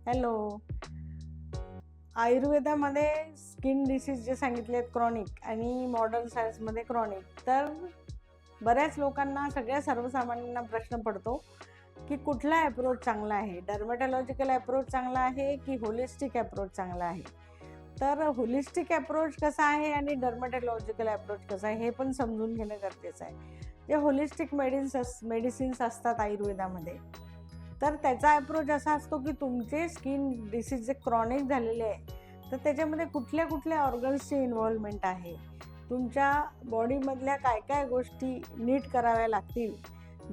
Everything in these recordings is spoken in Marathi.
हॅलो. आयुर्वेदामध्ये स्किन डिसीज जे सांगितले आहेत क्रॉनिक आणि मॉडर्न सायन्समध्ये क्रॉनिक, तर बऱ्याच लोकांना, सगळ्या सर्वसामान्यांना प्रश्न पडतो की कुठला ॲप्रोच चांगला आहे, डर्मेटॉलॉजिकल ॲप्रोच चांगला आहे की होलिस्टिक ॲप्रोच चांगला आहे. तर होलिस्टिक ॲप्रोच कसा आहे आणि डर्मेटॉलॉजिकल ॲप्रोच कसा आहे हे पण समजून घेणं गरजेचं आहे. जे होलिस्टिक मेडिसिन्स असतात आयुर्वेदामध्ये, तर त्याचा अप्रोच असा असतो की तुमचे स्किन डिसीज जे क्रॉनिक झालेले आहे, तर त्याच्यामध्ये कुठल्या कुठल्या ऑर्गन्सची इन्व्हॉल्वमेंट आहे, तुमच्या बॉडीमधल्या काय काय गोष्टी नीट कराव्या लागतील,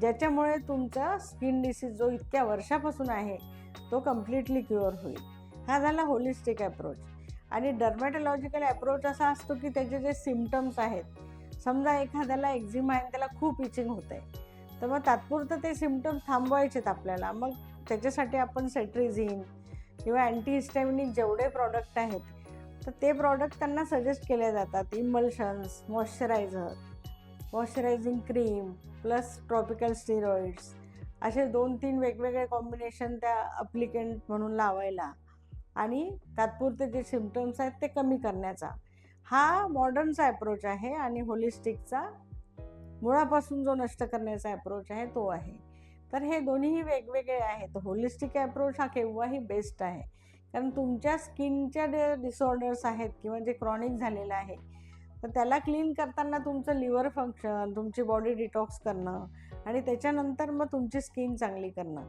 ज्याच्यामुळे तुमचा स्किन डिसीज जो इतक्या वर्षापासून आहे तो कम्प्लिटली क्युअर होईल. हा झाला होलिस्टिक अप्रोच. आणि डर्मॅटॉलॉजिकल अप्रोच असा असतो की त्याचे जे सिम्पटम्स आहेत, समजा एखाद्याला एक्झिमा आहे आणि त्याला खूप इचिंग होत आहे, तर मग तात्पुरतं ते सिम्पटम्स थांबवायचेत आपल्याला. मग त्याच्यासाठी आपण सेट्रिझिन किंवा अँटीहिस्टॅमिनिक जेवढे प्रॉडक्ट आहेत, तर ते प्रॉडक्ट त्यांना सजेस्ट केले जातात. Emulsions, moisturising cream plus tropical steroids, असे 2-3 वेगवेगळे कॉम्बिनेशन त्या अप्लिकेंट म्हणून लावायला आणि तात्पुरते जे सिम्पटम्स आहेत ते कमी करण्याचा. हा मॉडर्नचा अप्रोच आहे. आणि होलिस्टिकचा मुळापासून जो नष्ट करण्याचा अप्रोच आहे तो आहे. तर हे दोन्हीही वेगवेगळे आहेत. होलिस्टिक अप्रोच हा केव्हाही बेस्ट आहे, कारण तुमच्या स्किनच्या जे डिसऑर्डर्स आहेत किंवा जे क्रॉनिक झालेलं आहे, तर त्याला क्लीन करताना तुमचं लिव्हर फंक्शन, तुमची बॉडी डिटॉक्स करणं आणि त्याच्यानंतर मग तुमची स्किन चांगली करणं,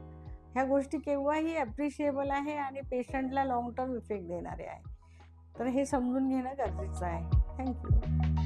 ह्या गोष्टी केव्हाही ॲप्रिशिएबल आहे आणि पेशंटला लाँग टर्म इफेक्ट देणारे आहे. तर हे समजून घेणं गरजेचं आहे. थँक्यू.